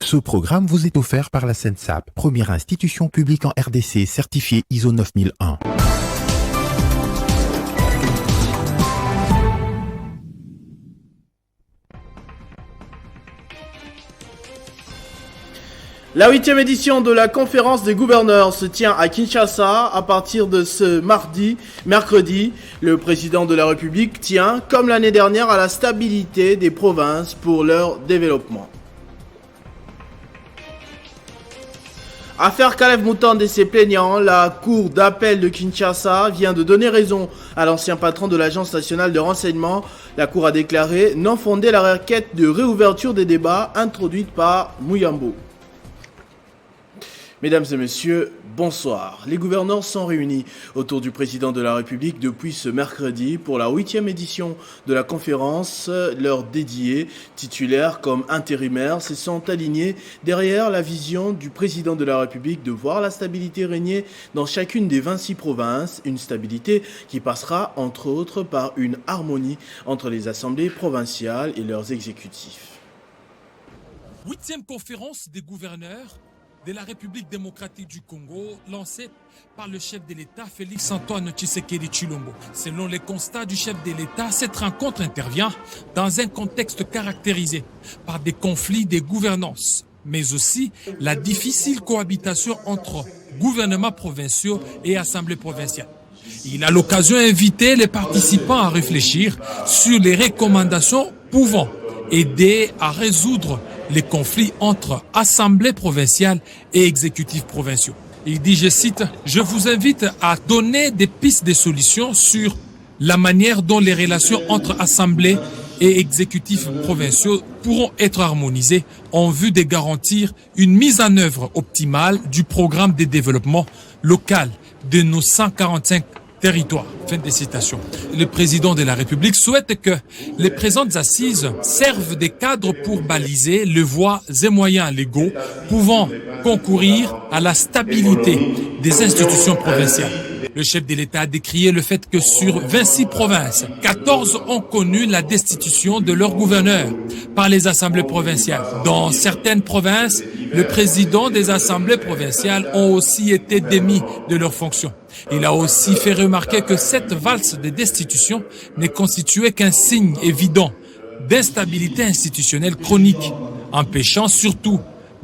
Ce programme vous est offert par la SENSAP, première institution publique en RDC certifiée ISO 9001. La 8e édition de la conférence des gouverneurs se tient à Kinshasa à partir de ce mercredi. Le président de la République tient, comme l'année dernière, à la stabilité des provinces pour leur développement. Affaire Caleb Mutande et ses plaignants, la cour d'appel de Kinshasa vient de donner raison à l'ancien patron de l'Agence nationale de renseignement. La cour a déclaré non fondée la requête de réouverture des débats introduite par Muyambo. Mesdames et messieurs, bonsoir. Les gouverneurs sont réunis autour du président de la République depuis ce mercredi pour la 8e édition de la conférence. Leurs dédiés, titulaires comme intérimaires, se sont alignés derrière la vision du président de la République de voir la stabilité régner dans chacune des 26 provinces, une stabilité qui passera entre autres par une harmonie entre les assemblées provinciales et leurs exécutifs. 8e conférence des gouverneurs de la République démocratique du Congo, lancée par le chef de l'État Félix-Antoine Tshisekedi Tshilombo. Selon les constats du chef de l'État, cette rencontre intervient dans un contexte caractérisé par des conflits de gouvernance, mais aussi la difficile cohabitation entre gouvernements provinciaux et assemblées provinciales. Il a l'occasion d'inviter les participants à réfléchir sur les recommandations pouvant aider à résoudre les conflits entre assemblées provinciales et exécutifs provinciaux. Il dit, je cite, « Je vous invite à donner des pistes de solutions sur la manière dont les relations entre assemblées et exécutifs provinciaux pourront être harmonisées en vue de garantir une mise en œuvre optimale du programme de développement local de nos 145 territoire. » Fin de citation. Le président de la République souhaite que les présentes assises servent de cadre pour baliser les voies et moyens légaux pouvant concourir à la stabilité des institutions provinciales. Le chef de l'État a décrié le fait que sur 26 provinces, 14 ont connu la destitution de leur gouverneur par les assemblées provinciales. Dans certaines provinces, les présidents des assemblées provinciales ont aussi été démis de leurs fonctions. Il a aussi fait remarquer que cette valse de destitution ne constituait qu'un signe évident d'instabilité institutionnelle chronique, empêchant surtout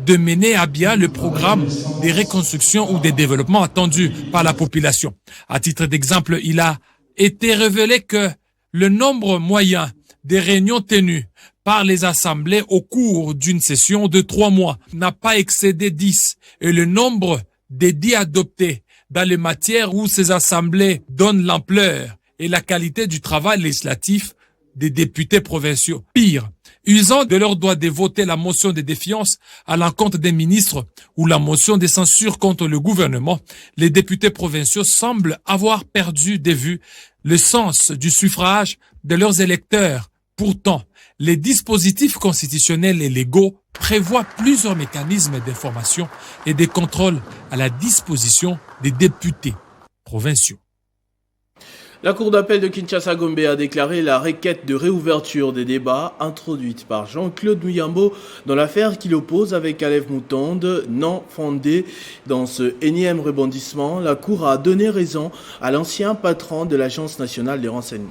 de mener à bien le programme des reconstructions ou des développements attendus par la population. À titre d'exemple, il a été révélé que le nombre moyen des réunions tenues par les assemblées au cours d'une session de 3 mois n'a pas excédé 10 et le nombre d'édits adoptés dans les matières où ces assemblées donnent l'ampleur et la qualité du travail législatif des députés provinciaux. Pire, usant de leur droit de voter la motion de défiance à l'encontre des ministres ou la motion de censure contre le gouvernement, les députés provinciaux semblent avoir perdu de vue le sens du suffrage de leurs électeurs. Pourtant, les dispositifs constitutionnels et légaux prévoient plusieurs mécanismes d'information et de contrôle à la disposition des députés provinciaux. La cour d'appel de Kinshasa-Gombe a déclaré la requête de réouverture des débats introduite par Jean-Claude Muyambo dans l'affaire qui l'oppose avec Caleb Mutande non fondée. Dans ce énième rebondissement, la cour a donné raison à l'ancien patron de l'Agence nationale des renseignements.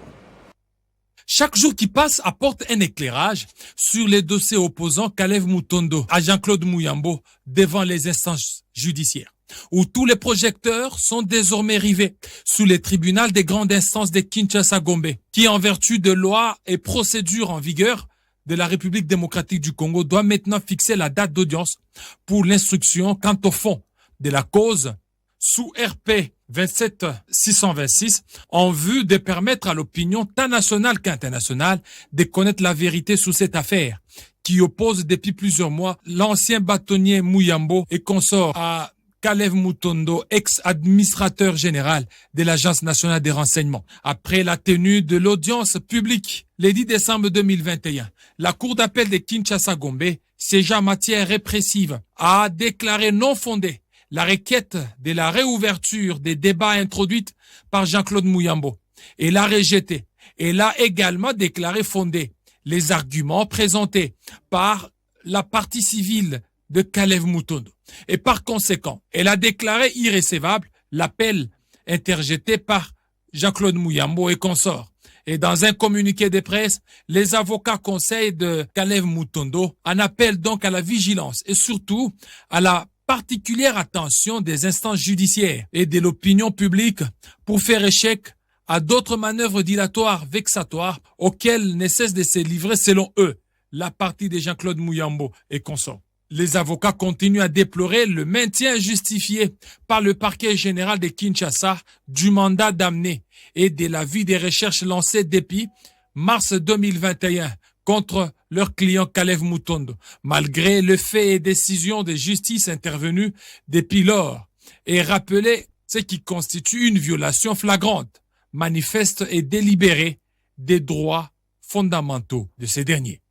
Chaque jour qui passe apporte un éclairage sur les dossiers opposant Caleb Mutande à Jean-Claude Muyambo devant les instances judiciaires, où tous les projecteurs sont désormais rivés sous les tribunaux des grandes instances de Kinshasa-Gombe, qui en vertu de lois et procédures en vigueur de la République démocratique du Congo doit maintenant fixer la date d'audience pour l'instruction quant au fond de la cause sous RP 27626 en vue de permettre à l'opinion tant nationale qu'internationale de connaître la vérité sur cette affaire qui oppose depuis plusieurs mois l'ancien bâtonnier Muyambo et consort à Caleb Mutande, ex-administrateur général de l'Agence nationale des renseignements. Après la tenue de l'audience publique le 10 décembre 2021, la Cour d'appel de Kinshasa-Gombe, siégeant en matière répressive, a déclaré non fondée la requête de la réouverture des débats introduite par Jean-Claude Muyambo et l'a rejetée. Elle a également déclaré fondée les arguments présentés par la partie civile de Kalev Mutondo. Et par conséquent, elle a déclaré irrécevable l'appel interjeté par Jean-Claude Muyambo et consorts. Et dans un communiqué de presse, les avocats conseillent de Kalev Mutondo en appellent donc à la vigilance et surtout à la particulière attention des instances judiciaires et de l'opinion publique pour faire échec à d'autres manœuvres dilatoires, vexatoires, auxquelles ne cesse de se livrer, selon eux, la partie de Jean-Claude Muyambo et consorts. Les avocats continuent à déplorer le maintien justifié par le parquet général de Kinshasa du mandat d'amener et de l'avis des recherches lancées depuis mars 2021 contre leur client Kalev Mutondo, malgré le fait et décisions de justice intervenues depuis lors, et rappeler ce qui constitue une violation flagrante, manifeste et délibérée des droits fondamentaux de ces derniers.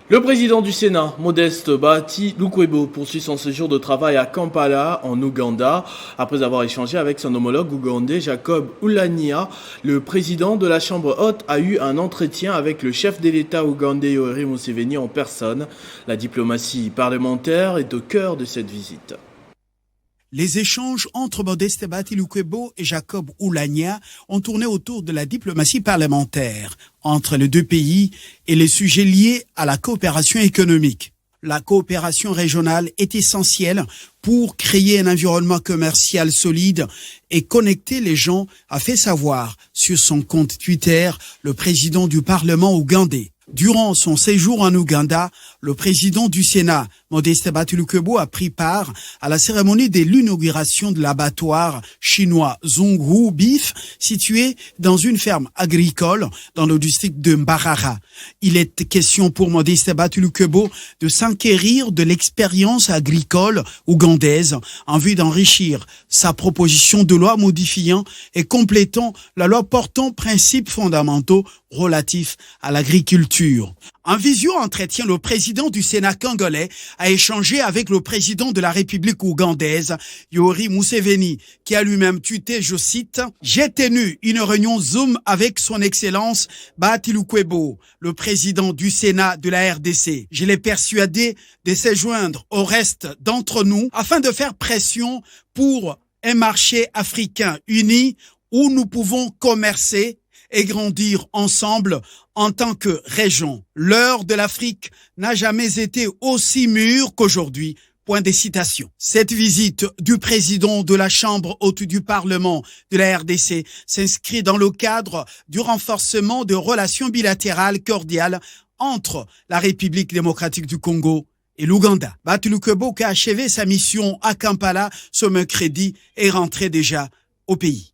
Le président du Sénat, Modeste Bahati Lukwebo, poursuit son séjour de travail à Kampala, en Ouganda. Après avoir échangé avec son homologue ougandais Jacob Oulania, le président de la Chambre haute a eu un entretien avec le chef de l'État ougandais Yoweri Museveni en personne. La diplomatie parlementaire est au cœur de cette visite. Les échanges entre Modeste Bahati Lukwebo et Jacob Oulania ont tourné autour de la diplomatie parlementaire entre les deux pays et les sujets liés à la coopération économique. La coopération régionale est essentielle pour créer un environnement commercial solide et connecter les gens, a fait savoir sur son compte Twitter le président du Parlement ougandais. Durant son séjour en Ouganda, le président du Sénat, Modeste Bahati Lukwebo, a pris part à la cérémonie de l'inauguration de l'abattoir chinois Zhonghu Beef, situé dans une ferme agricole dans le district de Mbarara. Il est question pour Modeste Bahati Lukwebo de s'enquérir de l'expérience agricole ougandaise en vue d'enrichir sa proposition de loi modifiant et complétant la loi portant principes fondamentaux relatifs à l'agriculture. En visio-entretien, le président du Sénat congolais a échangé avec le président de la République ougandaise, Yoweri Museveni, qui a lui-même tweeté, je cite, « J'ai tenu une réunion Zoom avec son Excellence Bahati Lukwebo, le président du Sénat de la RDC. Je l'ai persuadé de se joindre au reste d'entre nous afin de faire pression pour un marché africain uni où nous pouvons commercer et grandir ensemble en tant que région. L'heure de l'Afrique n'a jamais été aussi mûre qu'aujourd'hui. » Point de citation. Cette visite du président de la Chambre haute du Parlement de la RDC s'inscrit dans le cadre du renforcement de relations bilatérales cordiales entre la République démocratique du Congo et l'Ouganda. Bahati Lukwebo, qui a achevé sa mission à Kampala ce mercredi, est rentré déjà au pays.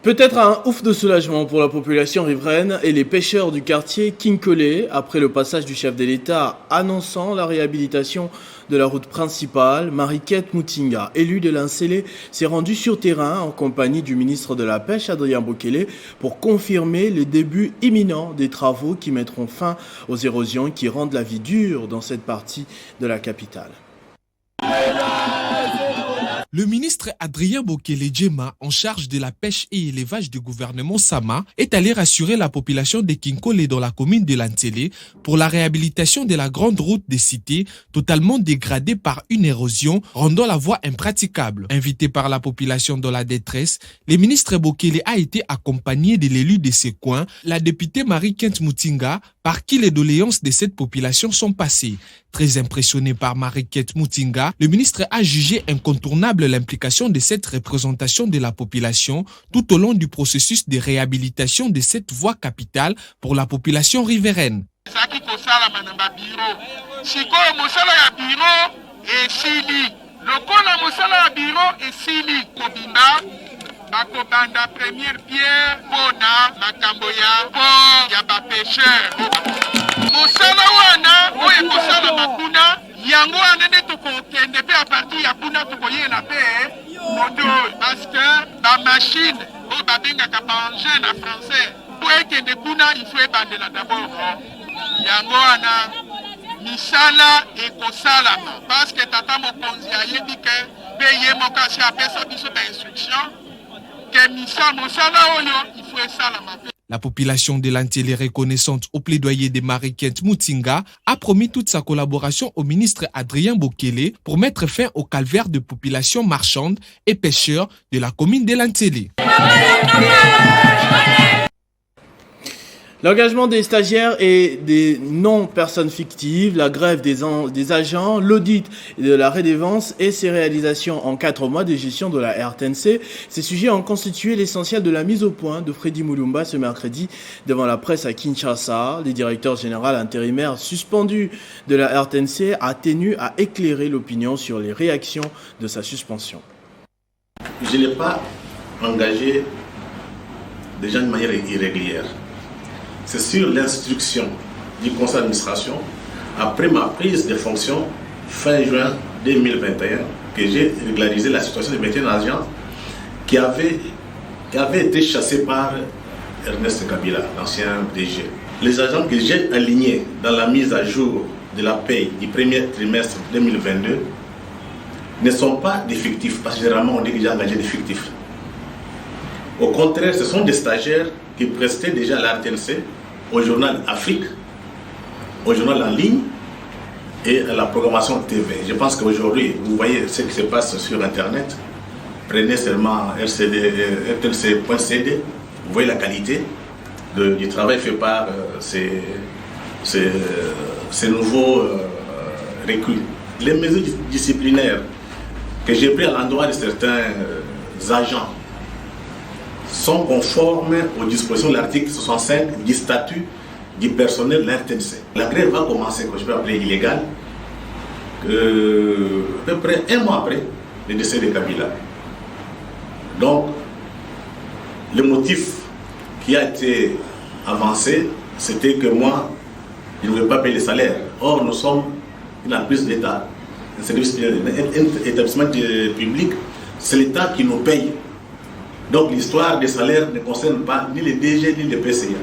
Peut-être un ouf de soulagement pour la population riveraine et les pêcheurs du quartier Kinkole après le passage du chef de l'État annonçant la réhabilitation de la route principale. Mariquette Mutinga, élue de l'Incélé, s'est rendue sur terrain en compagnie du ministre de la Pêche, Adrien Bokele, pour confirmer le début imminent des travaux qui mettront fin aux érosions qui rendent la vie dure dans cette partie de la capitale. Le ministre Adrien Bokele Djema, en charge de la pêche et élevage du gouvernement Sama, est allé rassurer la population de Kinkole dans la commune de Lantsele pour la réhabilitation de la grande route des cités totalement dégradée par une érosion, rendant la voie impraticable. Invité par la population dans la détresse, le ministre Bokele a été accompagné de l'élu de ces coins, la députée Marie-Kent Mutinga, par qui les doléances de cette population sont passées. Très impressionné par Mariquette Mutinga, le ministre a jugé incontournable l'implication de cette représentation de la population tout au long du processus de réhabilitation de cette voie capitale pour la population riveraine. Bakobanda première pierre pona makambo ya port ya bapêcheur mosala wana oyo kosala makuna yango wana nde tokokende pe a partir ya kuna tokoyela pe moto parce que bamachine oyo babengaka baengin na français po ekende kuna il faut ebandela d'abord yango wana misala ekosalama parce que tata mokonzi ayebi ke pe ye moko asi apesa biso bainstruction. La population de l'Antélé, reconnaissante au plaidoyer de Marie-Kent Moutinga, a promis toute sa collaboration au ministre Adrien Bokele pour mettre fin au calvaire de populations marchandes et pêcheurs de la commune de l'Antélé. L'engagement des stagiaires et des non-personnes fictives, la grève des agents, l'audit de la redevance et ses réalisations en 4 mois de gestion de la RTNC, ces sujets ont constitué l'essentiel de la mise au point de Freddy Mulumba ce mercredi devant la presse à Kinshasa. Le directeur général intérimaire suspendu de la RTNC a tenu à éclairer l'opinion sur les réactions de sa suspension. Je n'ai pas engagé des gens de manière irrégulière. C'est sur l'instruction du conseil d'administration, après ma prise de fonction fin juin 2021, que j'ai régularisé la situation de 21 agents qui avaient été chassés par Ernest Kabila, l'ancien DG. Les agents que j'ai alignés dans la mise à jour de la paye du premier trimestre 2022 ne sont pas des fictifs, parce que généralement on dit que j'ai engagé des fictifs. Au contraire, ce sont des stagiaires qui prestaient déjà à la RTNC, au journal Afrique, au journal en ligne et à la programmation TV. Je pense qu'aujourd'hui, vous voyez ce qui se passe sur Internet. Prenez seulement rtlc.cd, vous voyez la qualité du travail fait par ces nouveaux recrues. Les mesures disciplinaires que j'ai prises à l'endroit de certains agents sont conformes aux dispositions de l'article 65 du statut du personnel de la RTNC. La grève va commencer, que je peux appeler illégale, à peu près 1 mois après le décès de Kabila. Donc, le motif qui a été avancé, c'était que moi, je ne voulais pas payer les salaires. Or, nous sommes une entreprise d'État, un établissement public, c'est l'État qui nous paye. Donc l'histoire des salaires ne concerne pas ni les DG ni les PCA.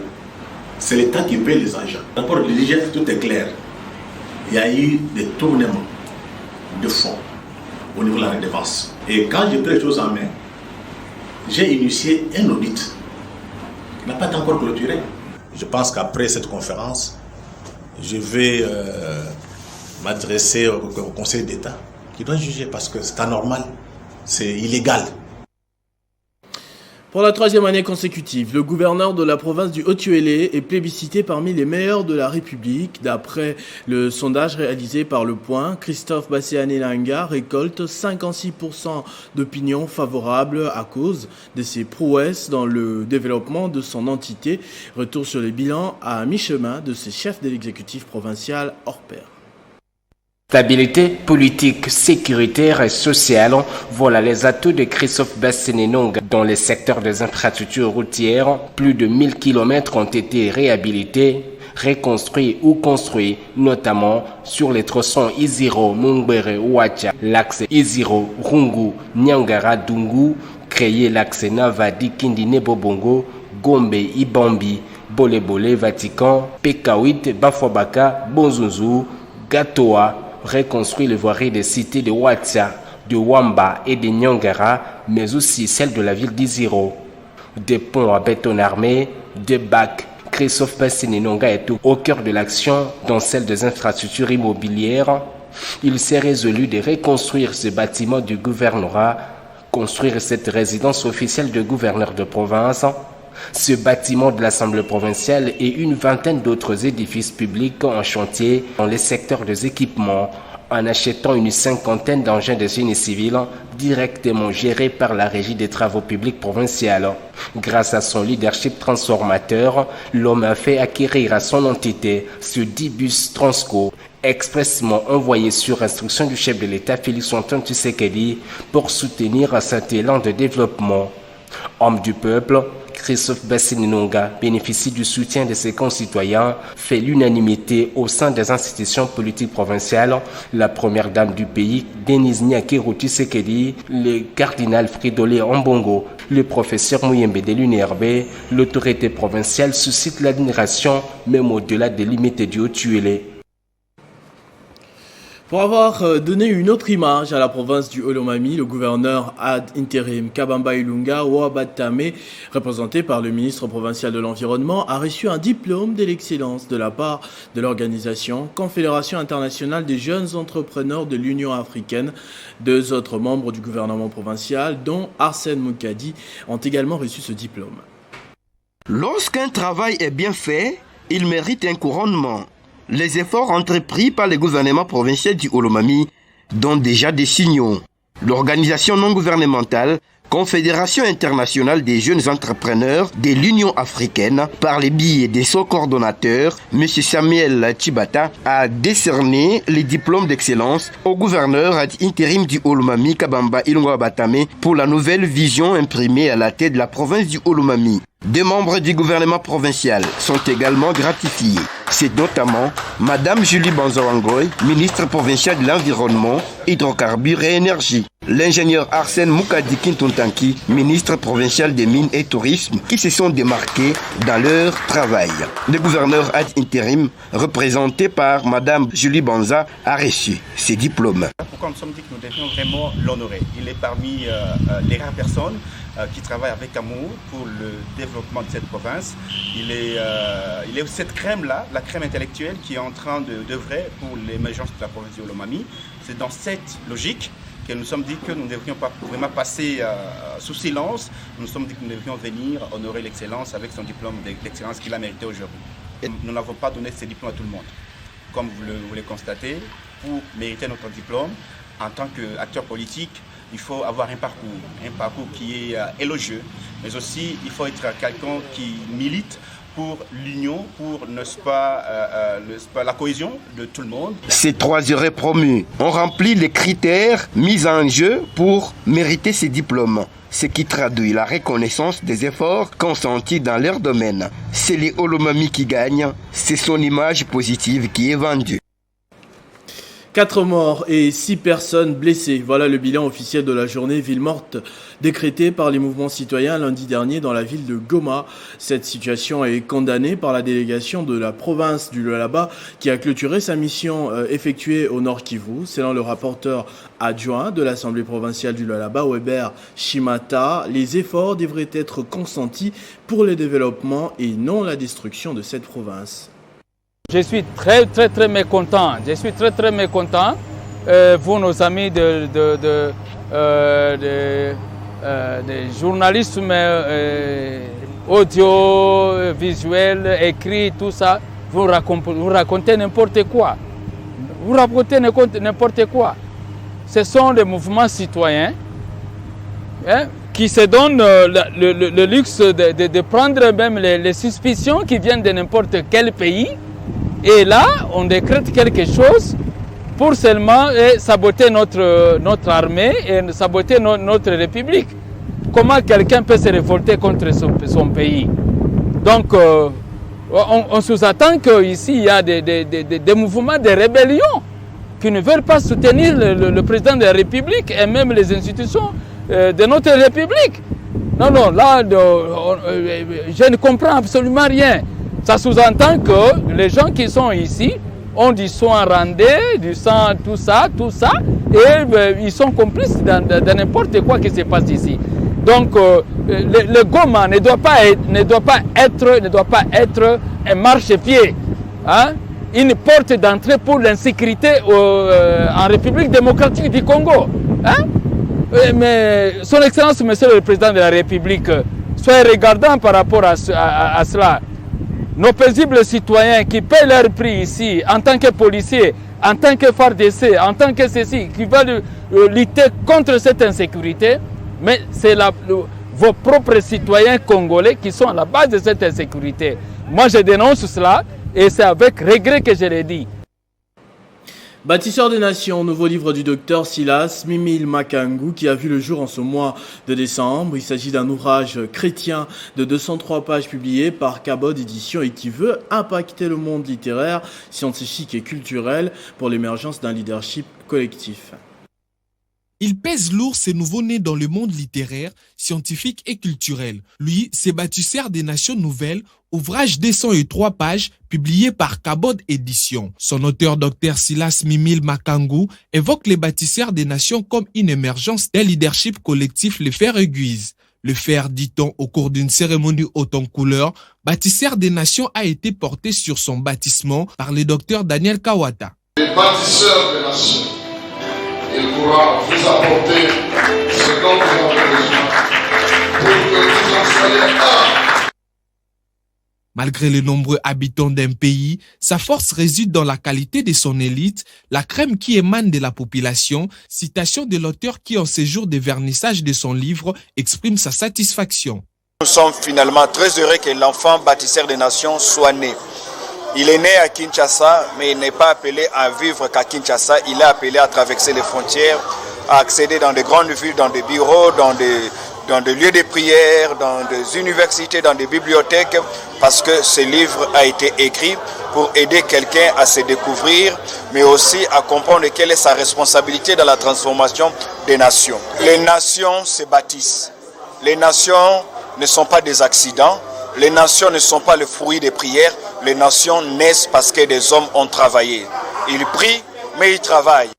C'est l'État qui paye les agents. D'abord, le DG, tout est clair. Il y a eu des tournements de fonds au niveau de la redevance. Et quand j'ai pris les choses en main, j'ai initié un audit qui n'a pas été encore clôturé. Je pense qu'après cette conférence, je vais m'adresser au Conseil d'État qui doit juger parce que c'est anormal, c'est illégal. Pour la 3e année consécutive, le gouverneur de la province du Haut-Uélé est plébiscité parmi les meilleurs de la République. D'après le sondage réalisé par Le Point, Christophe Bassiane-Langa récolte 56% d'opinions favorables à cause de ses prouesses dans le développement de son entité. Retour sur les bilans à mi-chemin de ses chefs de l'exécutif provincial hors pair. Stabilité politique, sécuritaire et sociale, voilà les atouts de Christophe Bassiane-Langa dans les secteurs des infrastructures routières. Plus de 1000 km ont été réhabilités, reconstruits ou construits, notamment sur les tronçons Iziro, Mungbere, Ouacha, l'axe Iziro, Rungu, Nyangara, Dungu, créé l'axe Navadi, Kindine, Bobongo, Gombe, Ibambi, Bole-Bole, Vatican, Pekawit, Bafobaka, Bonzunzu, Gatoa, reconstruit les voiries des cités de Ouacha, de Wamba et de Nyangara, mais aussi celles de la ville d'Iziro. Des ponts à béton armé, des bacs. Christophe Bassiane-Langa est au cœur de l'action dans celle des infrastructures immobilières. Il s'est résolu de reconstruire ce bâtiment du gouvernorat, construire cette résidence officielle de gouverneur de province, ce bâtiment de l'Assemblée provinciale et une vingtaine d'autres édifices publics en chantier dans les secteurs des équipements, en achetant une 50aine d'engins de génie civil directement gérés par la Régie des travaux publics provinciale. Grâce à son leadership transformateur, l'homme a fait acquérir à son entité ce 10 bus Transco, expressément envoyé sur instruction du chef de l'État Félix-Antoine Tshisekedi pour soutenir cet élan de développement. Homme du peuple, Christophe Bassiane-Langa bénéficie du soutien de ses concitoyens, fait l'unanimité au sein des institutions politiques provinciales, la première dame du pays, Denise Nyakero Tshisekedi, le cardinal Fridolin Ambongo, le professeur Muyembe de l'UNRB, l'autorité provinciale suscite l'admiration, même au-delà des limites du Haut-Uélé. Pour avoir donné une autre image à la province du Olomami, le gouverneur ad interim Kabamba Ilunga Wabatame, représenté par le ministre provincial de l'Environnement, a reçu un diplôme de l'excellence de la part de l'organisation Confédération internationale des jeunes entrepreneurs de l'Union africaine. 2 autres membres du gouvernement provincial, dont Arsène Moukadi, ont également reçu ce diplôme. Lorsqu'un travail est bien fait, il mérite un couronnement. Les efforts entrepris par le gouvernement provincial du Olomami donnent déjà des signaux. L'organisation non gouvernementale Confédération internationale des jeunes entrepreneurs de l'Union africaine, par le biais de son coordonnateur, M. Samuel Chibata, a décerné les diplômes d'excellence au gouverneur ad interim du Olomami, Kabamba Ilunga Batame, pour la nouvelle vision imprimée à la tête de la province du Olomami. 2 membres du gouvernement provincial sont également gratifiés. C'est notamment Madame Julie Banzawangoy, ministre provinciale de l'Environnement, Hydrocarbures et Énergie. L'ingénieur Arsène Moukadi Kintuntanki, ministre provincial des Mines et Tourisme, qui se sont démarqués dans leur travail. Le gouverneur ad interim, représenté par Madame Julie Banza, a reçu ses diplômes. Pourquoi nous sommes dit que nous devions vraiment l'honorer? Il est parmi les rares personnes qui travaillent avec amour pour le développement de cette province. Il est cette crème-là, la crème intellectuelle, qui est en train d'œuvrer pour l'émergence de la province du Olomami. C'est dans cette logique que nous sommes dit que nous ne devrions pas vraiment passer sous silence. Nous nous sommes dit que nous devrions venir honorer l'excellence avec son diplôme d'excellence qu'il a mérité aujourd'hui. Nous n'avons pas donné ce diplôme à tout le monde. Comme vous le constatez, pour mériter notre diplôme, en tant qu'acteur politique, il faut avoir un parcours qui est élogieux, mais aussi il faut être quelqu'un qui milite pour l'union, pour n'est-ce pas, la cohésion de tout le monde. Ces 3 heureux promus ont rempli les critères mis en jeu pour mériter ces diplômes, ce qui traduit la reconnaissance des efforts consentis dans leur domaine. C'est les Olomami qui gagnent, c'est son image positive qui est vendue. 4 morts et 6 personnes blessées. Voilà le bilan officiel de la journée ville morte décrétée par les mouvements citoyens lundi dernier dans la ville de Goma. Cette situation est condamnée par la délégation de la province du Lualaba qui a clôturé sa mission effectuée au Nord Kivu. Selon le rapporteur adjoint de l'Assemblée provinciale du Lualaba, Weber Shimata, les efforts devraient être consentis pour le développement et non la destruction de cette province. Je suis très mécontent. Je suis très mécontent. Vous, nos amis de journalisme audio, visuel, écrit, tout ça, vous racontez n'importe quoi. Vous racontez n'importe quoi. Ce sont des mouvements citoyens qui se donnent le luxe de prendre même les suspicions qui viennent de n'importe quel pays. Et là, on décrète quelque chose pour seulement saboter notre armée et saboter notre République. Comment quelqu'un peut se révolter contre son pays? Donc, on sous-attend qu'ici, il y a des mouvements de rébellion qui ne veulent pas soutenir le président de la République et même les institutions de notre République. Non, là, je ne comprends absolument rien. Ça sous-entend que les gens qui sont ici ont du sang randé, du sang, tout ça, et ils sont complices de n'importe quoi qui se passe ici. Donc, le Goma ne doit pas être un marchepied, une porte d'entrée pour l'insécurité en République démocratique du Congo. Mais son Excellence, Monsieur le Président de la République, soyez regardant par rapport à cela. Nos paisibles citoyens qui paient leur prix ici, en tant que policiers, en tant que FARDC, en tant que ceci, qui veulent lutter contre cette insécurité, mais c'est vos propres citoyens congolais qui sont à la base de cette insécurité. Moi, je dénonce cela et c'est avec regret que je l'ai dit. Bâtisseur des Nations, nouveau livre du docteur Silas Mimile Makangu qui a vu le jour en ce mois de décembre. Il s'agit d'un ouvrage chrétien de 203 pages publié par Cabot Éditions et qui veut impacter le monde littéraire, scientifique et culturel pour l'émergence d'un leadership collectif. Il pèse lourd ces nouveaux-nés dans le monde littéraire, scientifique et culturel. Lui, c'est Bâtisseur des Nations Nouvelles, ouvrage de 103 pages, publié par Kabod Éditions. Son auteur, Dr Silas Mimile Makangu, évoque les bâtisseurs des nations comme une émergence d'un leadership collectif, le fer aiguise. Le fer, dit-on, au cours d'une cérémonie haute en couleur, Bâtisseur des Nations a été porté sur son bâtissement par le docteur Daniel Kawata. Le bâtisseur des nations, il pourra vous apporter ce dont vous avez besoin pour que vous en soyez un. Malgré les nombreux habitants d'un pays, sa force réside dans la qualité de son élite, la crème qui émane de la population. Citation de l'auteur qui, en ces jours de vernissage de son livre, exprime sa satisfaction. Nous sommes finalement très heureux que l'enfant bâtisseur des nations soit né. Il est né à Kinshasa, mais il n'est pas appelé à vivre qu'à Kinshasa. Il est appelé à traverser les frontières, à accéder dans des grandes villes, dans des bureaux, dans des lieux de prière, dans des universités, dans des bibliothèques, parce que ce livre a été écrit pour aider quelqu'un à se découvrir, mais aussi à comprendre quelle est sa responsabilité dans la transformation des nations. Les nations se bâtissent. Les nations ne sont pas des accidents. Les nations ne sont pas le fruit des prières. Les nations naissent parce que des hommes ont travaillé. Ils prient, mais ils travaillent.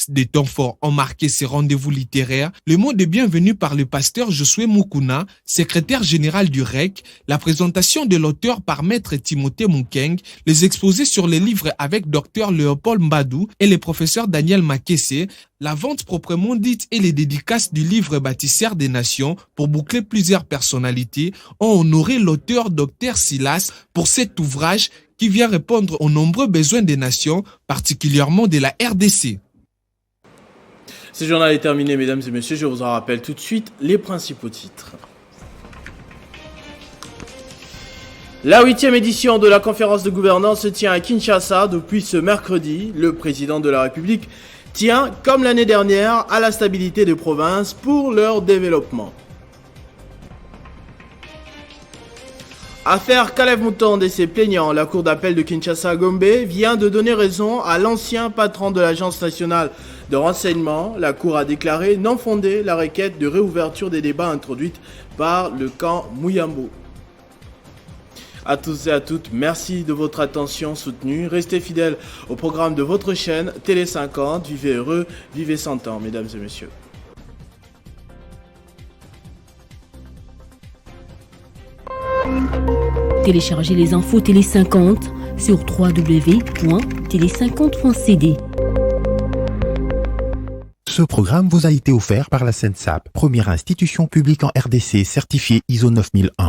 Des temps forts ont marqué ces rendez-vous littéraires. Le mot de bienvenue par le pasteur Josué Mukuna, secrétaire général du REC, la présentation de l'auteur par maître Timothée Mukeng, les exposés sur les livres avec docteur Léopold Mbadou et le professeur Daniel Makese, la vente proprement dite et les dédicaces du livre Bâtisseur des Nations pour boucler plusieurs personnalités ont honoré l'auteur docteur Silas pour cet ouvrage qui vient répondre aux nombreux besoins des nations, particulièrement de la RDC. Ce journal est terminé, mesdames et messieurs. Je vous en rappelle tout de suite les principaux titres. La 8e édition de la conférence de gouvernance se tient à Kinshasa depuis ce mercredi. Le président de la République tient, comme l'année dernière, à la stabilité des provinces pour leur développement. Affaire Kalev Moutonde et ses plaignants, la cour d'appel de Kinshasa-Gombe vient de donner raison à l'ancien patron de l'Agence nationale de renseignement. La cour a déclaré non fondée la requête de réouverture des débats introduite par le camp Mouyambo. À tous et à toutes, merci de votre attention soutenue. Restez fidèles au programme de votre chaîne Télé 50. Vivez heureux, vivez 100 ans, mesdames et messieurs. Téléchargez les infos Télé 50 sur www.tele50.cd. Ce programme vous a été offert par la SENSAP, première institution publique en RDC certifiée ISO 9001.